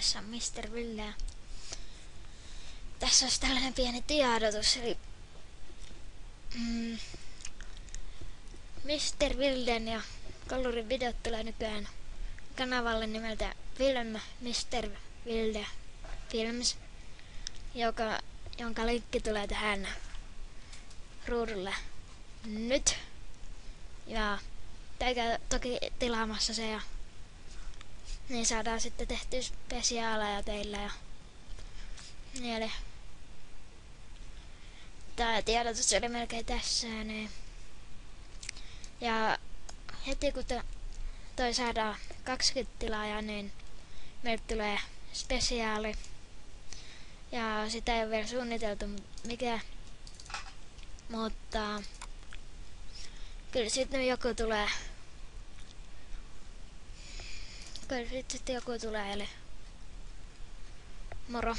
tässä on Mr. Ville. Tässä olisi tällainen pieni tiedotus, eli Mr. Vilden ja Kallurin videot tulee nykyään kanavalle nimeltä Film Mr. Vilde Films, jonka linkki tulee tähän ruudulle nyt. Ja käykää toki tilaamassa se ja niin saadaan sitten tehtyä spesiaaleja teille ja niin. Eli tää tiedotus oli melkein tässä niin. Ja heti kun toi saadaan 20 tilaajaa, niin meille tulee spesiaali. Ja sitä ei ole vielä suunniteltu mikä, mutta kyllä sitten joku tulee. Kyllä sitten joku tulee, eli moro.